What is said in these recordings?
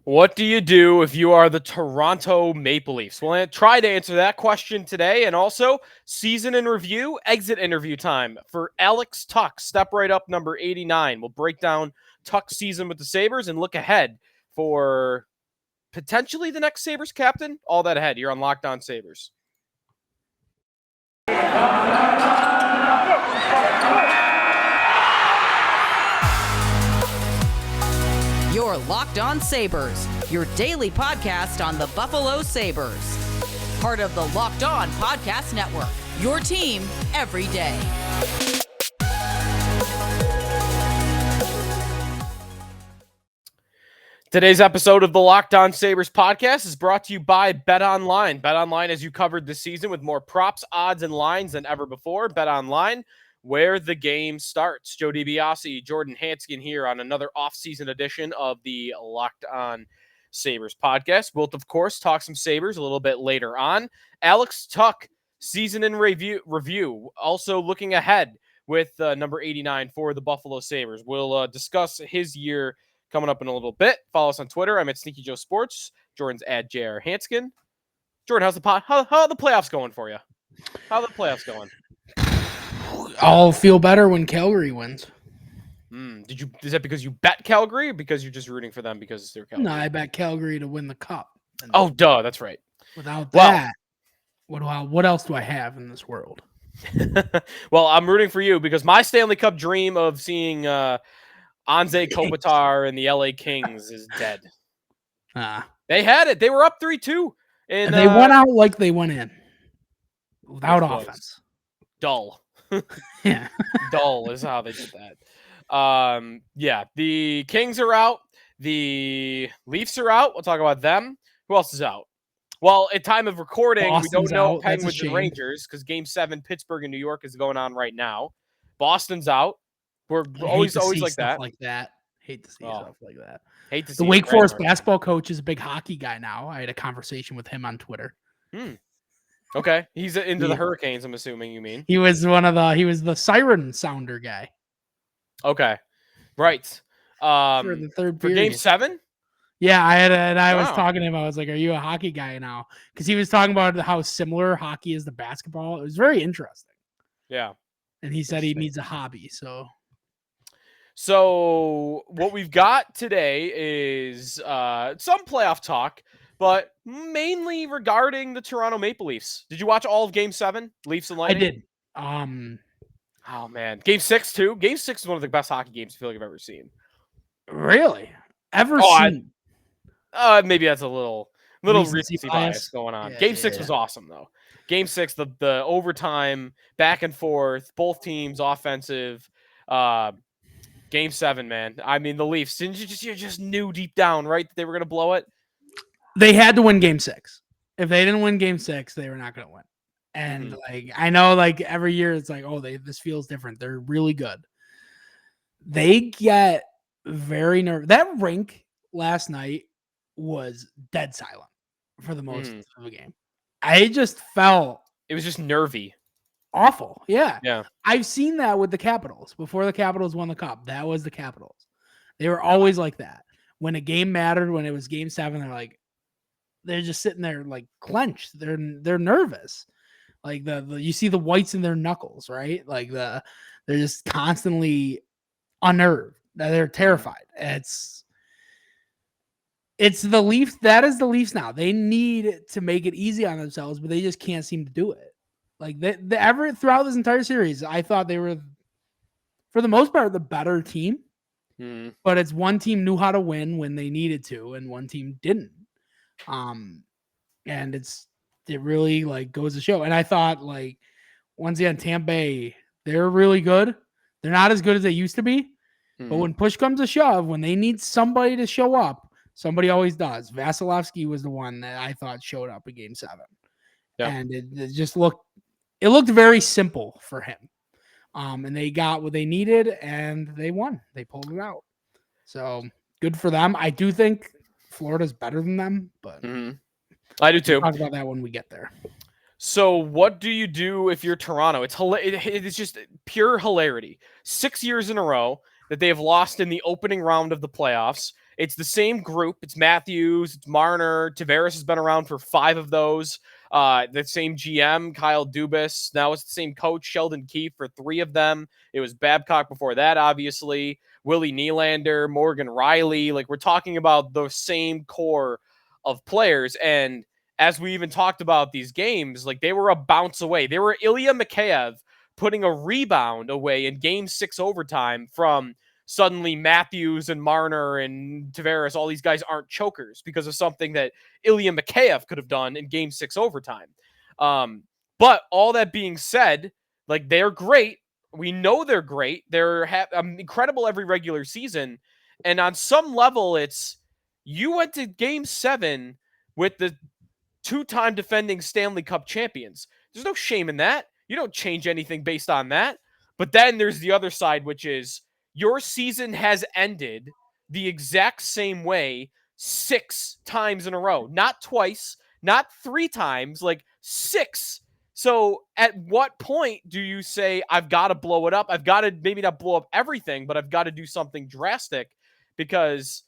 What do you do if you are the Toronto Maple Leafs? We'll try to answer that question today. And also, season in review, exit interview time for Alex Tuch. Step right up, number 89. We'll break down Tuch's season with the Sabres and look ahead for potentially the next Sabres captain. All that ahead. You're on Locked On Sabres. You're Locked On Sabres, your daily podcast on the Buffalo Sabres. Part of the Locked On Podcast Network, your team every day. Today's episode of the Locked On Sabres podcast is brought to you by BetOnline. BetOnline has you covered this season with more props, odds, and lines than ever before. BetOnline, where the game starts. Joe DiBiase, Jordan Hanskin here on another off-season edition of the Locked On Sabres podcast. We'll, of course, talk some Sabres a little bit later on. Alex Tuch, season in review. Also looking ahead with number 89 for the Buffalo Sabres. We'll discuss his year coming up in a little bit. Follow us on Twitter. I'm at Sneaky Joe Sports. Jordan's at JR Hanskin. Jordan, how are the playoffs going for you? How are the playoffs going? I'll feel better when Calgary wins. Is that because you bet Calgary or because you're just rooting for them because they're Calgary? No, I bet Calgary to win the cup. Oh, duh, that's right. Without that, what else do I have in this world? Well, I'm rooting for you because my Stanley Cup dream of seeing Anze Kopitar and the LA Kings is dead. They had it. They were up 3-2. And they went out like they went in. Without offense. Dull. Yeah. Dull is how they did that. Yeah, the Kings are out. The Leafs are out. We'll talk about them. Who else is out? Well, at time of recording, Boston's we don't know out. Penguins and Rangers because Game 7, Pittsburgh and New York is going on right now. Boston's out. We're always like that. Hate to see stuff like that. Hate to see the Wake Forest basketball coach is a big hockey guy now. I had a conversation with him on Twitter. Okay, he's into the Hurricanes. I'm assuming you mean he was the siren sounder guy. Okay, right. For the third for period. Game 7. Yeah, I was talking to him. I was like, "Are you a hockey guy now?" Because he was talking about how similar hockey is to basketball. It was very interesting. Yeah, and he said he needs a hobby. So what we've got today is some playoff talk, but mainly regarding the Toronto Maple Leafs. Did you watch all of Game 7, Leafs and Lightning? I did. Oh man, Game 6 too. Game 6 is one of the best hockey games I feel like I've ever seen. Really? Seen? Maybe that's a little recency bias going on. Game 6 was awesome though. Game 6, the overtime, back and forth, both teams offensive. Game 7, man. I mean, the Leafs, you just knew deep down, right, that they were going to blow it? They had to win Game 6. If they didn't win Game 6, they were not going to win. And I know every year it's this feels different. They're really good. They get very nervous. That rink last night was dead silent for the most of the game. I just felt it was just nervy. Awful. Yeah. Yeah. I've seen that with the Capitals. Before the Capitals won the cup, that was the Capitals. They were always like that. When a game mattered, when it was Game 7, they're just sitting there clenched. They're nervous. You see the whites in their knuckles, right? They're just constantly unnerved. They're terrified. It's the Leafs. That is the Leafs now. They need to make it easy on themselves, but they just can't seem to do it. Throughout this entire series, I thought they were, for the most part, the better team. But it's one team knew how to win when they needed to, and one team didn't. And it really goes to show. And I thought once again, Tampa Bay, they're really good. They're not as good as they used to be. But when push comes to shove, when they need somebody to show up, somebody always does. Vasilevsky was the one that I thought showed up in Game 7. Yeah. And it just looked very simple for him. And they got what they needed and they won. They pulled it out. So good for them. I do think Florida's better than them, but I do too. We'll talk about that when we get there. So what do you do if you're Toronto? It's just pure hilarity. 6 years in a row that they have lost in the opening round of the playoffs. It's the same group. It's Matthews, it's Marner, Tavares has been around for 5 of those. The same GM, Kyle Dubas. Now it's the same coach, Sheldon Keefe, for 3 of them. It was Babcock before that, obviously. Willie Nylander, Morgan Riley. Like, we're talking about the same core of players. And as we even talked about these games, like, they were a bounce away. They were Ilya Mikheyev putting a rebound away in Game 6 overtime from suddenly Matthews and Marner and Tavares, all these guys aren't chokers because of something that Ilya Mikheyev could have done in Game 6 overtime. But all that being said, like, they're great. We know they're great. They're incredible every regular season. And on some level, it's you went to Game 7 with the 2-time defending Stanley Cup champions. There's no shame in that. You don't change anything based on that. But then there's the other side, which is your season has ended the exact same way 6 times in a row. Not twice, not 3 times, like 6. So at what point do you say, I've got to blow it up? I've got to maybe not blow up everything, but I've got to do something drastic, because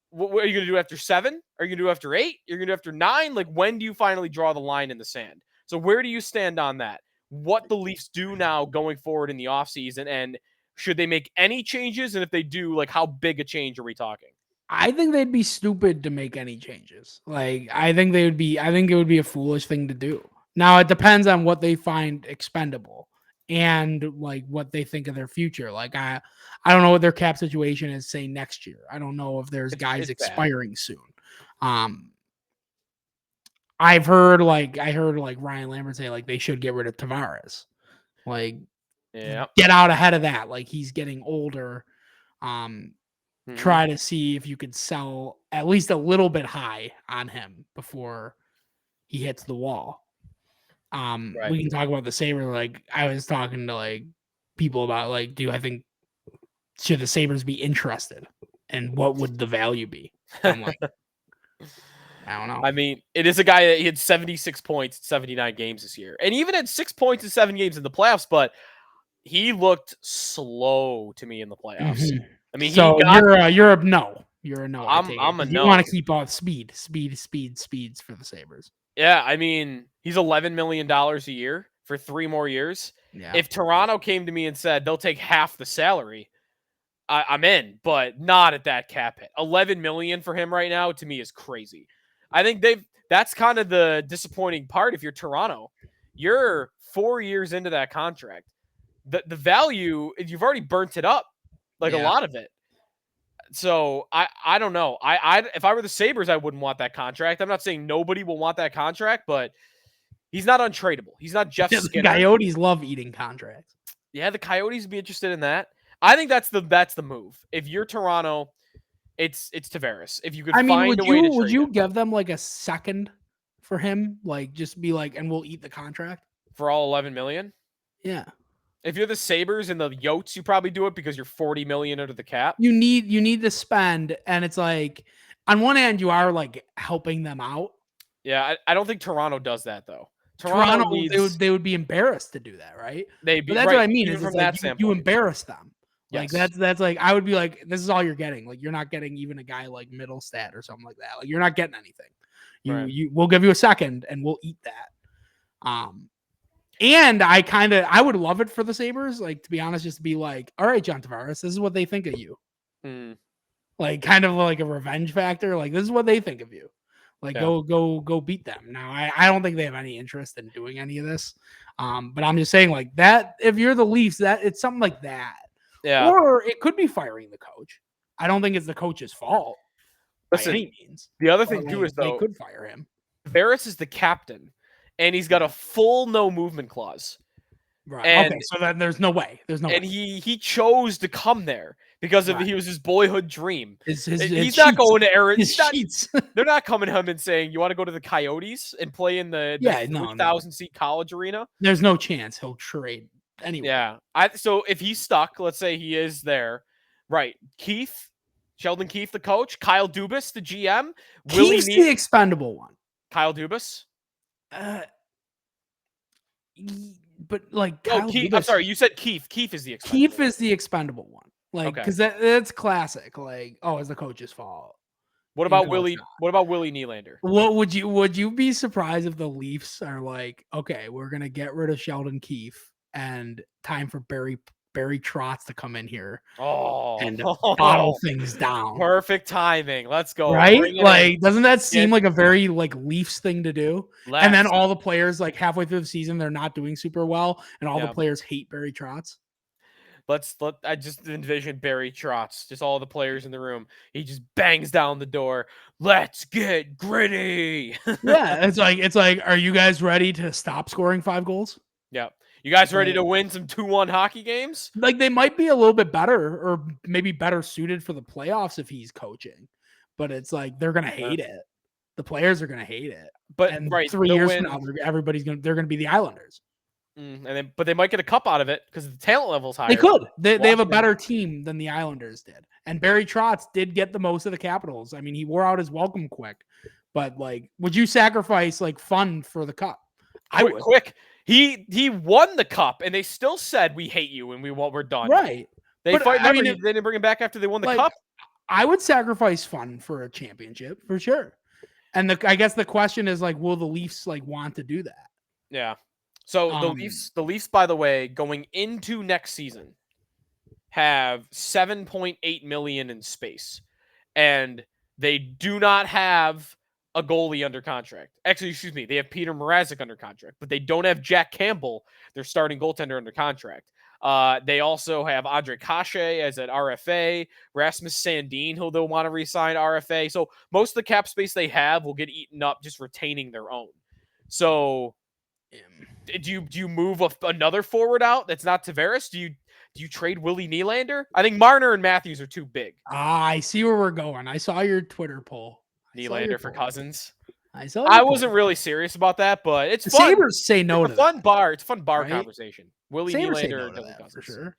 what are you going to do after 7? Are you going to do after 8? You're going to do after 9? Like, when do you finally draw the line in the sand? So where do you stand on that? What the Leafs do now going forward in the offseason, and should they make any changes? And if they do, like, how big a change are we talking? I think they'd be stupid to make any changes. Like, I think it would be a foolish thing to do. Now, it depends on what they find expendable and like what they think of their future. Like, I don't know what their cap situation is, say, next year. I don't know if there's guys expiring soon. I heard Ryan Lambert say, like, they should get rid of Tavares. Like, get out ahead of that. Like, he's getting older. Try to see if you could sell at least a little bit high on him before he hits the wall. Right. We can talk about the Sabres. Like, I was talking to like people about, like, should the Sabres be interested, and what would the value be? I'm like, I don't know. I mean, it is a guy that he had 76 points in 79 games this year, and even had 6 points in 7 games in the playoffs, but he looked slow to me in the playoffs. Mm-hmm. I mean, so you're a no. You're a no. I'm a no. You want to keep all speeds for the Sabres. Yeah, I mean, he's $11 million a year for 3 more years. Yeah. If Toronto came to me and said they'll take half the salary, I'm in, but not at that cap hit. $11 million for him right now, to me, is crazy. I think that's kind of the disappointing part. If you're Toronto, you're 4 years into that contract. The value, you've already burnt it up, like a lot of it. So I don't know. I if I were the Sabres, I wouldn't want that contract. I'm not saying nobody will want that contract, but he's not untradeable. He's not Jeff Skinner. The Coyotes love eating contracts. Yeah, the Coyotes would be interested in that. I think that's the move. If you're Toronto, it's Tavares. If you could find a way to trade would you him. give them like a second for him? Like, just be like, and we'll eat the contract for all $11 million? Yeah. If you're the Sabres and the Yotes, you probably do it because you're $40 million under the cap. You need to spend, and it's like, on one hand, you are like helping them out. Yeah, I don't think Toronto does that though. Toronto needs, they would be embarrassed to do that, right? But that's right, what I mean. Is from that standpoint, you embarrass them. Like, yes. That's like, I would be like, this is all you're getting. Like, you're not getting even a guy like Middlestat or something like that. Like, you're not getting anything. We'll give you a second and we'll eat that. And I would love it for the Sabres, like, to be honest, just to be like, all right, John Tavares, this is what they think of you. Like, kind of like a revenge factor. Like, this is what they think of you. Like, go beat them. Now, I don't think they have any interest in doing any of this. But I'm just saying, like, that, if you're the Leafs, that it's something like that. Yeah. Or it could be firing the coach. I don't think it's the coach's fault. Listen, by any means. The other thing too is, though, they could fire him. Tavares is the captain, and he's got a full no movement clause. Right. And, okay. So then there's no way. There's no. And way. he chose to come there because of he was his boyhood dream. He's not going to Arizona. They're not coming to him and saying, "You want to go to the Coyotes and play in the 3,000-seat college arena?" There's no chance he'll trade anyway. Yeah. So if he's stuck, let's say he is there, right? Sheldon Keefe, the coach, Kyle Dubas, the GM. Keefe's the expendable one. Kyle Dubas. But like, Kyle Dubas, I'm sorry, you said Keefe. Keefe is the expendable. Keefe is the expendable one. Like, because that's classic. Like, oh, it's the coach's fault. What about Willie? What about Willie Nylander? What would you be surprised if the Leafs are like, okay, we're gonna get rid of Sheldon Keefe and time for Barry Trotz to come in here and bottle things down. Perfect timing. Let's go. Right? Like, doesn't that seem like a very like Leafs thing to do? And then all the players like halfway through the season, they're not doing super well, and all the players hate Barry Trotz. I just envision Barry Trotz, just all the players in the room. He just bangs down the door. Let's get gritty. Yeah, it's like, are you guys ready to stop scoring 5 goals? Yeah. You guys ready to win some 2-1 hockey games? Like, they might be a little bit better or maybe better suited for the playoffs if he's coaching. But it's like they're gonna hate it. The players are gonna hate it. But and 3 years from now, they're gonna be the Islanders. But they might get a cup out of it because the talent level's higher. They could. They have a better team than the Islanders did. And Barry Trotz did get the most of the Capitals. I mean, he wore out his welcome quick. But like, would you sacrifice like fun for the cup? I would. Quick. He won the cup, and they still said we hate you and we're done. Right. They they didn't bring him back after they won the cup. I would sacrifice fun for a championship for sure. And I guess the question is like, will the Leafs like want to do that? Yeah. So the Leafs, by the way, going into next season, have $7.8 million in space, and they do not have a goalie under contract. Actually, excuse me, they have Peter Mrazek under contract, but they don't have Jack Campbell, their starting goaltender, under contract. They also have Andre Kashe as an RFA, Rasmus Sandin, who they'll want to re-sign RFA. So most of the cap space they have will get eaten up just retaining their own. So do you move another forward out that's not Tavares? Do you trade Willie Nylander? I think Marner and Matthews are too big. I see where we're going. I saw your Twitter poll. Nylander for Cozens. I wasn't really serious about that, but it's the fun. Sabres say no to fun that. bar. It's a fun bar right? conversation. Willie Sabres Nylander say no to that, for sure.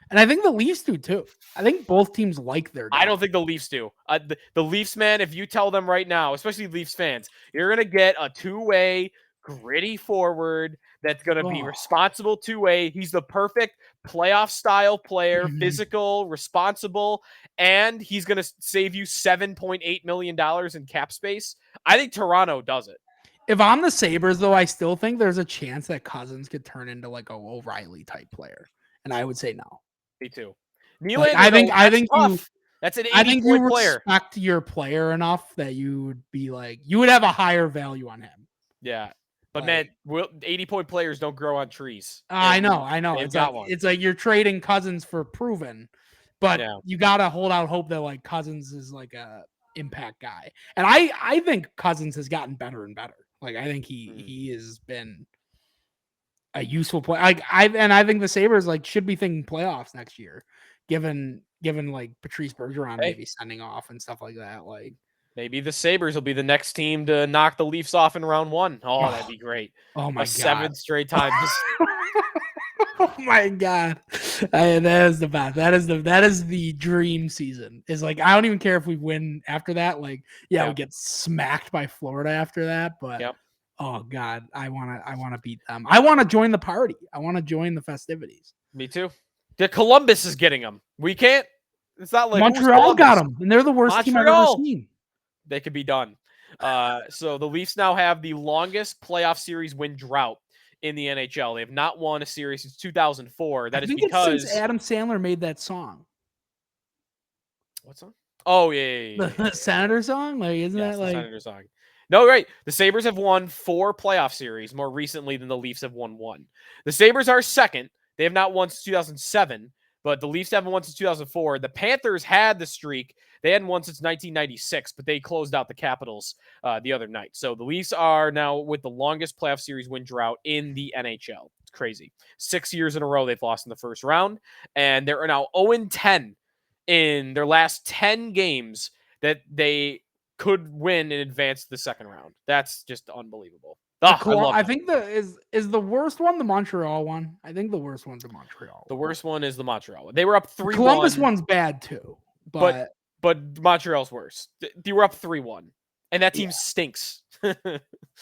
And I think the Leafs do too. I think both teams like their guy. I don't think the Leafs do. The Leafs, man, if you tell them right now, especially Leafs fans, you're going to get a two-way gritty forward that's going to be responsible two-way. He's the perfect playoff style player, physical, responsible, and he's going to save you $7.8 million in cap space. I think Toronto does it. If I'm the Sabres, though, I still think there's a chance that Cozens could turn into like a O'Reilly type player. And I would say no. Me too. Nylander, I think that's an 80-point player. Respect your player enough that you would be like, you would have a higher value on him. Yeah. But man, 80-point players don't grow on trees. I know. It's like you're trading Cozens for proven, but you gotta hold out hope that like Cozens is like a impact guy. And I think Cozens has gotten better and better. Like I think he has been a useful player. I think the Sabres like should be thinking playoffs next year, given like Patrice Bergeron maybe sending off and stuff like that. Like maybe the Sabres will be the next team to knock the Leafs off in round one. Oh, that'd be great. Oh my God. 7th straight time. Oh my God. That is the best. That is the dream season. Is like, I don't even care if we win after that. Like, we get smacked by Florida after that. But oh God, I wanna beat them. I want to join the party. I want to join the festivities. Me too. The Columbus is getting them. We can't. It's not like Montreal got them, and they're the worst team I've ever seen. They could be done. So the Leafs now have the longest playoff series win drought in the NHL. They have not won a series since 2004. That is because since Adam Sandler made that song. What song? Oh yeah. The Senator song. Like, isn't that like the Senator song? No, right. The Sabres have won 4 playoff series more recently than the Leafs have won 1. The Sabres are second. They have not won since 2007, but the Leafs haven't won since 2004. The Panthers had the streak. They hadn't won since 1996, but they closed out the Capitals the other night. So the Leafs are now with the longest playoff series win drought in the NHL. It's crazy. 6 years in a row they've lost in the first round, and they're now 0-10 in their last 10 games that they could win and advance to the second round. That's just unbelievable. I think is the worst one the Montreal one. I think the worst one's the Montreal. The worst one is the Montreal one. They were up 3-1. Columbus one's bad too, but Montreal's worse. They were up 3-1, and that team stinks.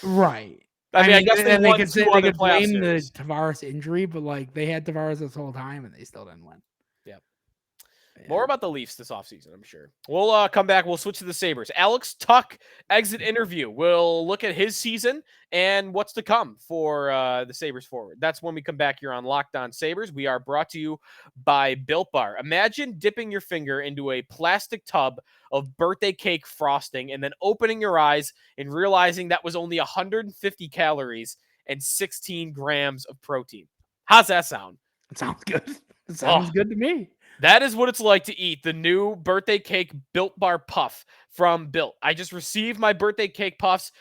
Right. I mean, I guess they could blame the Tavares injury, but like they had Tavares this whole time and they still didn't win. Yeah. More about the Leafs this offseason, I'm sure. We'll come back. We'll switch to the Sabres. Alex Tuch exit interview. We'll look at his season and what's to come for the Sabres forward. That's when we come back here on Locked On Sabres. We are brought to you by Built Bar. Imagine dipping your finger into a plastic tub of birthday cake frosting and then opening your eyes and realizing that was only 150 calories and 16 grams of protein. How's that sound? It sounds good. It sounds good to me. That is what it's like to eat the new birthday cake Built Bar Puff from Built. I just received my birthday cake puffs.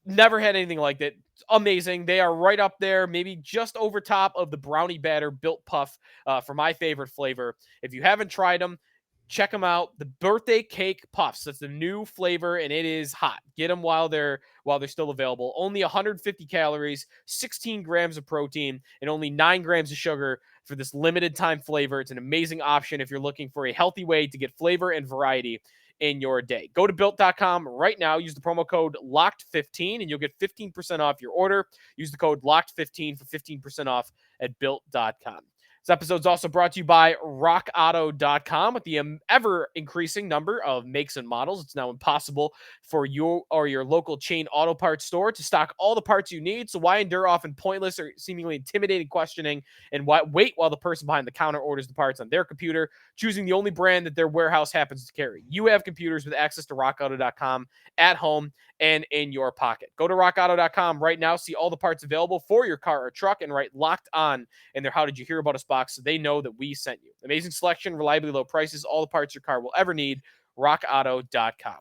Never had anything like that. It's amazing. They are right up there, maybe just over top of the brownie batter Built Puff for my favorite flavor. If you haven't tried them, check them out. The birthday cake puffs. That's the new flavor, and it is hot. Get them while they're still available. Only 150 calories, 16 grams of protein, and only 9 grams of sugar for this limited time flavor. It's an amazing option if you're looking for a healthy way to get flavor and variety in your day. Go to built.com right now. Use the promo code LOCKED15 and you'll get 15% off your order. Use the code LOCKED15 for 15% off at built.com. This episode is also brought to you by rockauto.com. With the ever-increasing number of makes and models, it's now impossible for you or your local chain auto parts store to stock all the parts you need. So why endure often pointless or seemingly intimidating questioning and wait while the person behind the counter orders the parts on their computer, choosing the only brand that their warehouse happens to carry? You have computers with access to rockauto.com at home and in your pocket. Go to rockauto.com right now. See all the parts available for your car or truck and write Locked On in their How Did You Hear About Us box so they know that we sent you. Amazing selection, reliably low prices, all the parts your car will ever need. rockauto.com.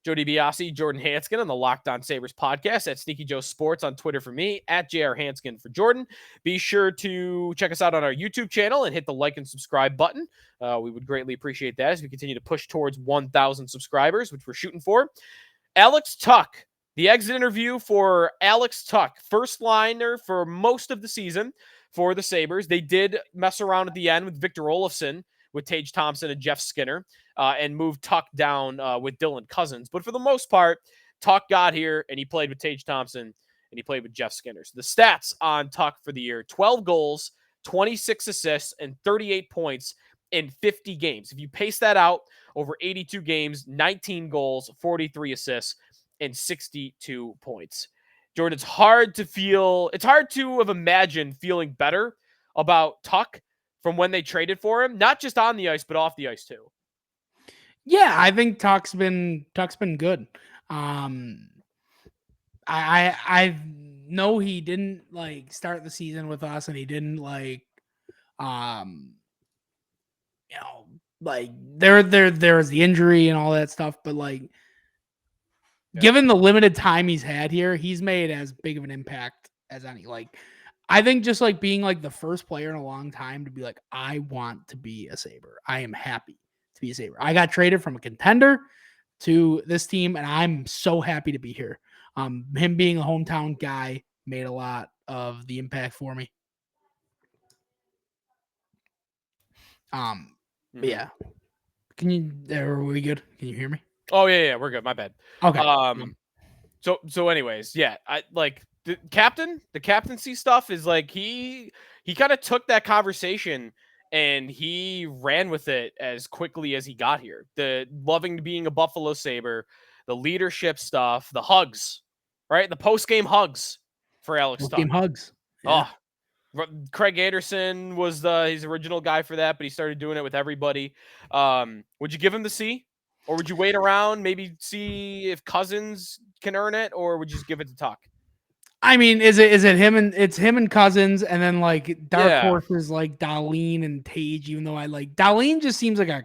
Joe DiBiase, Jordan Hanskin on the Locked On Sabres podcast, at Sneaky Joe Sports on Twitter for me, at JR Hanskin for Jordan. Be sure to check us out on our YouTube channel and hit the like and subscribe button. We would greatly appreciate that as we continue to push towards 1,000 subscribers, which we're shooting for. Alex Tuch, the exit interview for Alex Tuch, first liner for most of the season for the Sabres. They did mess around at the end with Victor Olofsson, with Tage Thompson and Jeff Skinner, and moved Tuch down with Dylan Cozens. But for the most part, Tuch got here, and he played with Tage Thompson, and he played with Jeff Skinner. So the stats on Tuch for the year: 12 goals, 26 assists, and 38 points in 50 games. If you pace that out over 82 games, 19 goals, 43 assists, and 62 points. Jordan, it's hard to have imagined feeling better about Tuch from when they traded for him, not just on the ice, but off the ice too. Yeah, I think Tuch's been good. I know he didn't start the season with us, and he didn't there was the injury and all that stuff, but given the limited time he's had here, he's made as big of an impact as any. I think just being the first player in a long time to be I want to be a Sabre. I am happy to be a Sabre. I got traded from a contender to this team, and I'm so happy to be here. Him being a hometown guy made a lot of the impact for me. But yeah. Are we good? Can you hear me? Oh yeah, we're good. My bad. Okay. So anyways, yeah, I the captaincy stuff is he kind of took that conversation and he ran with it as quickly as he got here. The loving being a Buffalo Sabre, the leadership stuff, the hugs, right? The post-game hugs for Alex Tuch. Post-game hugs. Yeah. Oh, Craig Anderson was his original guy for that, but he started doing it with everybody. Would you give him the C? Or would you wait around, maybe see if Cozens can earn it, or would you just give it to Tuch? I mean, is it him and Cozens, and then dark horses like Dahlin and Tage, even though I Dahlin just seems like a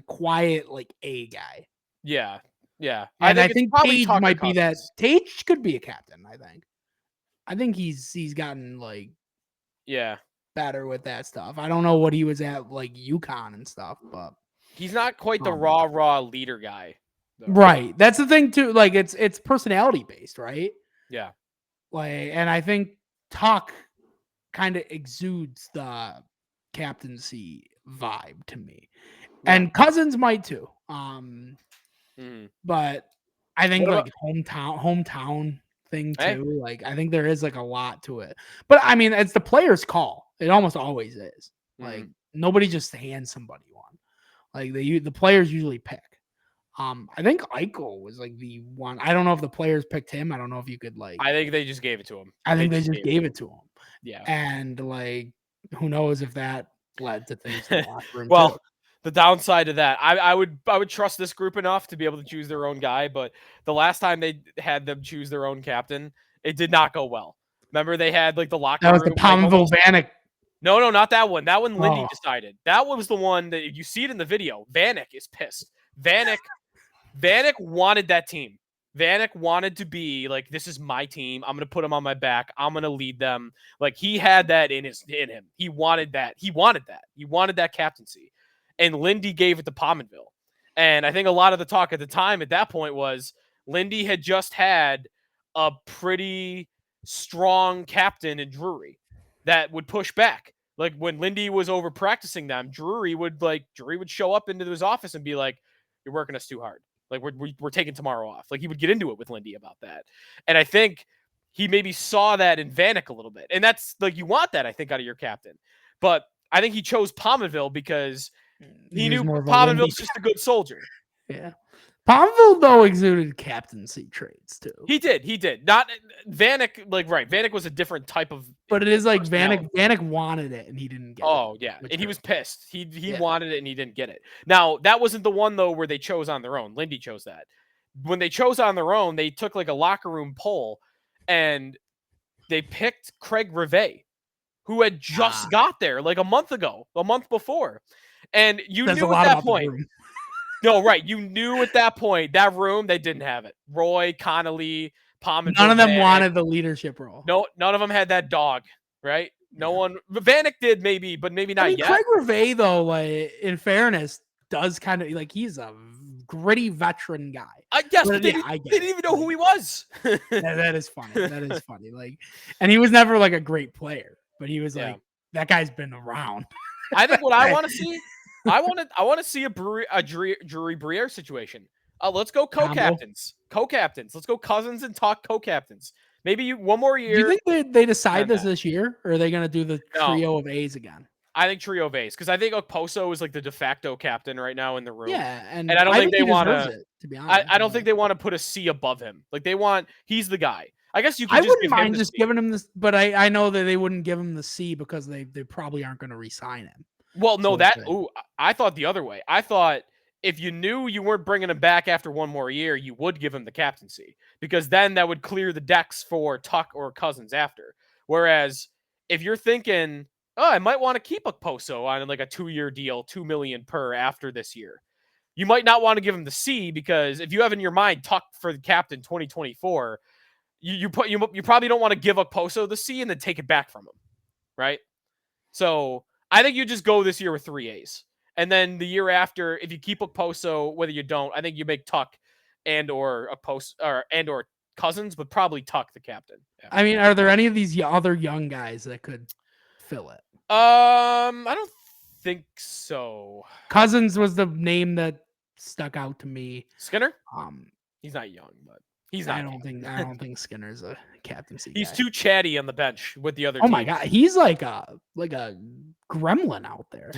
quiet A guy. Yeah. And I think Tage might be that. Tage could be a captain, I think he's gotten better with that stuff. I don't know what he was at UConn and stuff, but he's not quite the raw leader guy, though. Right? That's the thing too. It's personality based, right? Yeah. And I think Tuch kind of exudes the captaincy vibe to me, and Cozens might too. But I think hometown thing too. I think there is a lot to it. But I mean, it's the player's call. It almost always is. Nobody just hands somebody one. Like the players usually pick. I think Eichel was like the one. I don't know if the players picked him. I don't know if you could like. I think they just gave it to him. I think they just gave it to him. Yeah. And like, who knows if that led to things in the locker room Well, too. the downside of that, I would trust this group enough to be able to choose their own guy, but the last time they had them choose their own captain, it did not go well. Remember they had like the locker That was room. the Palmville Vanek. No, not that one. That one Lindy Oh. decided. That one was the one that you see it in the video. Vanek is pissed. Vanek wanted that team. Vanek wanted to be like, this is my team. I'm gonna put him on my back. I'm gonna lead them. Like he had that in him. He wanted that. He wanted that captaincy. And Lindy gave it to Pominville. And I think a lot of the talk at the time at that point was Lindy had just had a pretty strong captain in Drury that would push back. Like when Lindy was over practicing them, Drury would show up into his office and be like, "You're working us too hard. Like we're taking tomorrow off." Like he would get into it with Lindy about that. And I think he maybe saw that in Vanek a little bit. And that's like, you want that, I think, out of your captain. But I think he chose Pominville because he knew Pominville's just a good soldier. Yeah. Pominville, though, exuded captaincy traits, too. He did. Not Vanek, like, right. Vanek was a different type of. But it is like Vanek wanted it and he didn't get it. Oh, yeah. And he was pissed. He wanted it and he didn't get it. Now, that wasn't the one, though, where they chose on their own. Lindy chose that. When they chose on their own, they took like a locker room poll and they picked Craig Rivet, who had just got there like a month before. And you knew at that point. No, right. You knew at that point, that room, they didn't have it. Roy, Connolly, Pominville. None of them wanted the leadership role. No, none of them had that dog, right? No one. Vanek did maybe, but maybe not yet. Craig Rivet, though, like, in fairness, does kind of like, he's a gritty veteran guy. Yes, but they didn't even know who he was. That is funny. That is funny. Like, and he was never like a great player, but he was like, that guy's been around. I think what I want to see. I want to see a Drury Briere situation. Let's go co-captains. Let's go Cozens and Tuch co-captains. Maybe one more year. Do you think they decide this year, or are they going to do the trio of A's again? I think trio of A's, because I think Okposo is like the de facto captain right now in the room. Yeah, and I don't think they want to be honest. I don't think they want to put a C above him. Like he's the guy. I guess you could. I wouldn't mind just giving him this, but I know that they wouldn't give him the C because they probably aren't going to re-sign him. Well, no, I thought the other way. I thought if you knew you weren't bringing him back after one more year, you would give him the captaincy, because then that would clear the decks for Tuch or Cozens after. Whereas if you're thinking, I might want to keep Okposo on like a 2-year deal, $2 million per after this year, you might not want to give him the C, because if you have in your mind Tuch for the captain 2024, you probably don't want to give Okposo the C and then take it back from him, right? So I think you just go this year with 3 A's. And then the year after, if you keep Okposo, whether you don't, I think you make Tuch and or Cozens, but probably Tuch the captain. Yeah. I mean, are there any of these other young guys that could fill it? I don't think so. Cozens was the name that stuck out to me. Skinner? He's not young, but he's not. I don't think Skinner's a captaincy. He's guy. too chatty on the bench with the other. Oh my god, he's like a gremlin out there.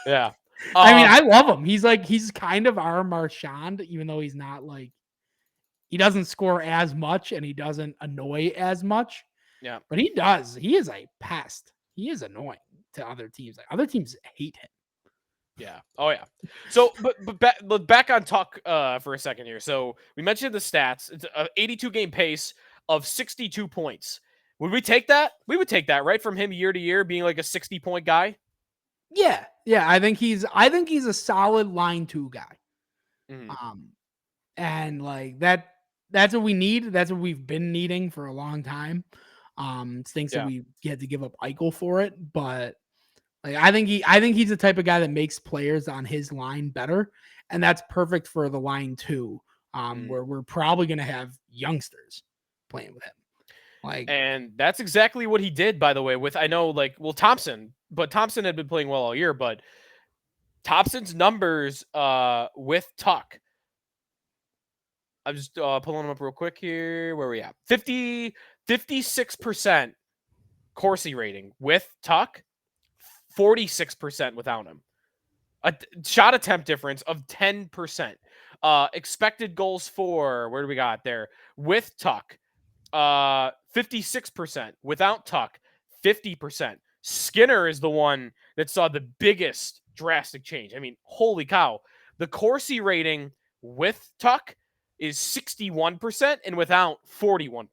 Yeah. I mean, I love him. He's kind of our Marchand, even though he's not like, he doesn't score as much and he doesn't annoy as much. Yeah. But he does. He is a pest. He is annoying to other teams. Like, other teams hate him. Yeah. Oh yeah. So, but back on Tuch for a second here. So we mentioned the stats. It's an 82 game pace of 62 points. Would we take that? We would take that, right, from him year to year, being like a 60-point guy. Yeah. I think he's a solid line 2 guy. Mm-hmm. And like that's what we need. That's what we've been needing for a long time. It's things that we had to give up Eichel for it, but like I think he's the type of guy that makes players on his line better, and that's perfect for the line 2, where we're probably going to have youngsters playing with him. And that's exactly what he did, by the way, with Thompson, but Thompson had been playing well all year, but Thompson's numbers with Tuch. I'm just pulling them up real quick here. Where are we at? 56% Corsi rating with Tuch, 46% without him. A shot attempt difference of 10%. Expected goals for, where do we got there? With Tuch, 56%. Without Tuch, 50%. Skinner is the one that saw the biggest drastic change. I mean, holy cow. The Corsi rating with Tuch is 61% and without 41%.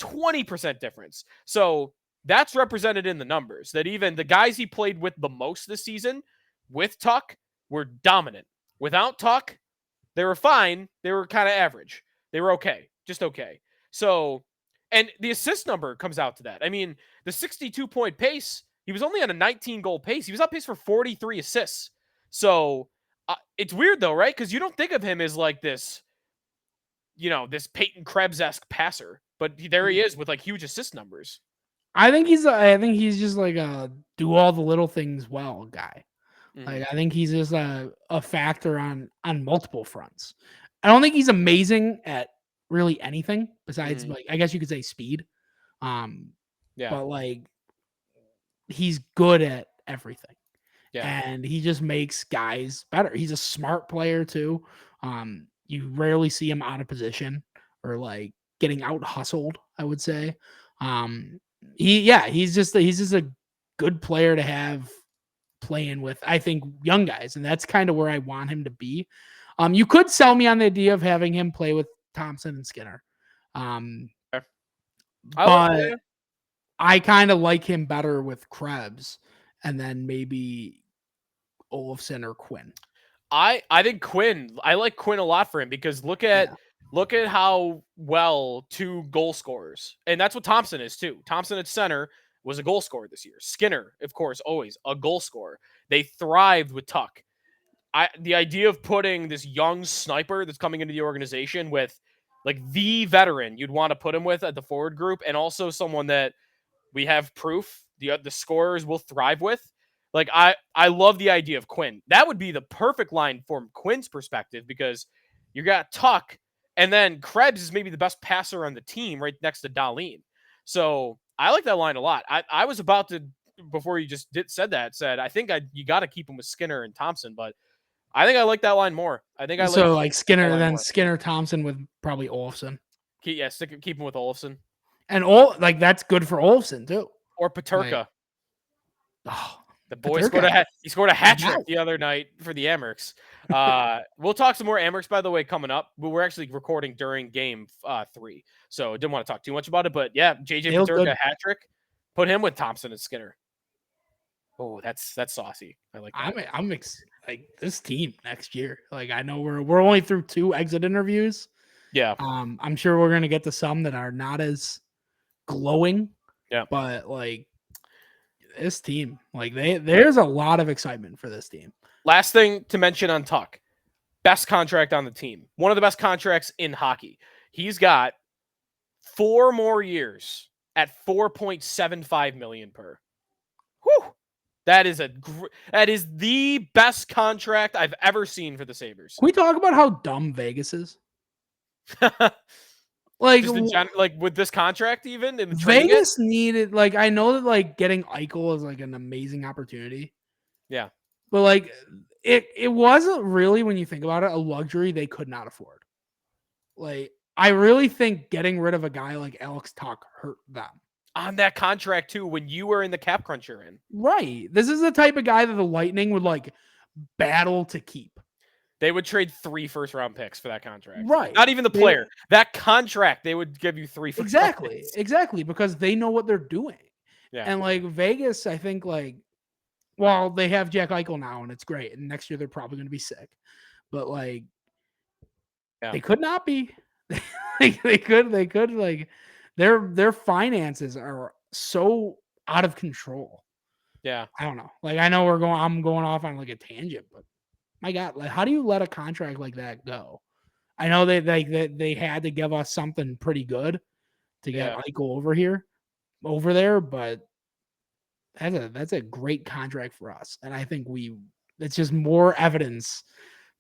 20% difference. So that's represented in the numbers that even the guys he played with the most this season with Tuch were dominant. Without Tuch, they were fine. They were kind of average. They were okay, just okay. So, and the assist number comes out to that. I mean, the 62-point pace, he was only on a 19-goal pace. He was on pace for 43 assists. So, it's weird though, right? Because you don't think of him as like this, this Peyton Krebs-esque passer, but there he is with like huge assist numbers. I think he's just like a do all the little things well guy. Like I think he's just a factor on multiple fronts. I don't think he's amazing at really anything besides like I guess you could say speed. But like he's good at everything. Yeah. And he just makes guys better. He's a smart player too. You rarely see him out of position or like getting out hustled, I would say. He's just a good player to have playing with, I think, young guys, and that's kind of where I want him to be. You could sell me on the idea of having him play with Thompson and Skinner. But I kind of like him better with Krebs and then maybe Olofsson or Quinn. I think Quinn, I like Quinn a lot for him because look at how well two goal scorers, and that's what Thompson is too. Thompson at center was a goal scorer this year. Skinner, of course, always a goal scorer. They thrived with Tuch. The idea of putting this young sniper that's coming into the organization with like the veteran you'd want to put him with at the forward group, and also someone that we have proof the scorers will thrive with. Like I love the idea of Quinn. That would be the perfect line from Quinn's perspective because you got Tuch, and then Krebs is maybe the best passer on the team right next to Dahlin. So I like that line a lot. I was about to, before you just said I think you got to keep him with Skinner and Thompson, but I think I like that line more. I think I like Skinner, then more. Skinner, Thompson with probably Olofsson. Keep him with Olofsson. And that's good for Olofsson too. Or Peterka. The boy scored a hat trick the other night for the Amerks. We'll talk some more Amerks, by the way, coming up. But we're actually recording during game 3. So didn't want to talk too much about it. But yeah, JJ Peterka hat trick. Put him with Thompson and Skinner. Oh, that's saucy. I like that. I'm like this team next year. Like I know we're only through 2 exit interviews. Yeah. I'm sure we're gonna get to some that are not as glowing. Yeah. But like this team, like there's a lot of excitement for this team. Last thing to mention on Tuch, best contract on the team. One of the best contracts in hockey. He's got 4 more years at $4.75 million per. Whew. That is the best contract I've ever seen for the Sabres. Can we talk about how dumb Vegas is? Like with this contract, even in Vegas needed, like, I know that like getting Eichel is like an amazing opportunity. Yeah. But like it wasn't really, when you think about it, a luxury they could not afford. Like, I really think getting rid of a guy like Alex Tuch hurt them. On that contract too, when you were in the cap crunch you're in. Right. This is the type of guy that the Lightning would like battle to keep. They would trade 3 first-round picks for that contract. Right. Not even the player. That contract, they would give you 3 first-round picks. Exactly, because they know what they're doing. Yeah. And like Vegas, I think like, well, they have Jack Eichel now, and it's great. And next year they're probably going to be sick. But like, they could not be. they could like their finances are so out of control. Yeah. I don't know. Like, I'm going off on like a tangent, but my God, like, how do you let a contract like that go? I know they had to give us something pretty good to get Eichel over there, but that's a great contract for us. And I think it's just more evidence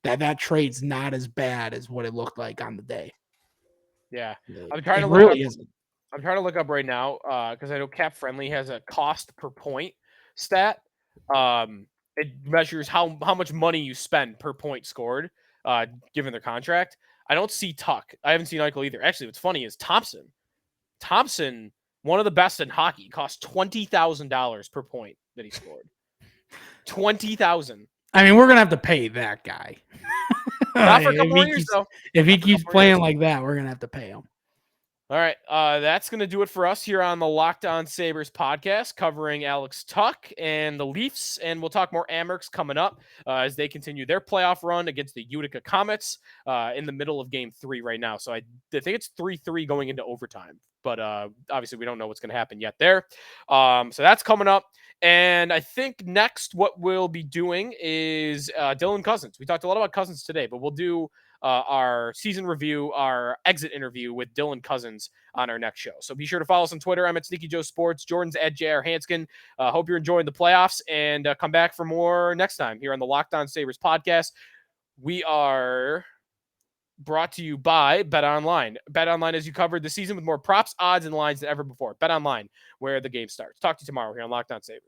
that trade's not as bad as what it looked like on the day. Yeah. I'm trying to look up right now because I know Cap Friendly has a cost per point stat. It measures how much money you spend per point scored, given their contract. I don't see Tuch. I haven't seen Eichel either. Actually, what's funny is Thompson, one of the best in hockey, cost $20,000 per point that he scored. 20,000. I mean, we're gonna have to pay that guy. Not for a couple more years, though. If he keeps playing like that, we're gonna have to pay him. All right, that's going to do it for us here on the Locked On Sabres podcast, covering Alex Tuch and the Leafs, and we'll talk more Amherst coming up as they continue their playoff run against the Utica Comets in the middle of Game 3 right now. So I think it's 3-3 going into overtime, but obviously we don't know what's going to happen yet there. So that's coming up, and I think next what we'll be doing is Dylan Cozens. We talked a lot about Cozens today, but we'll do our season review, our exit interview with Dylan Cozens on our next show. So be sure to follow us on Twitter. I'm at Sneaky Joe Sports. Jordan's at JR Hanskin. Hope you're enjoying the playoffs, and come back for more next time here on the Locked On Sabres podcast. We are brought to you by BetOnline. BetOnline as you covered the season with more props, odds, and lines than ever before. BetOnline, where the game starts. Talk to you tomorrow here on Locked On Sabres.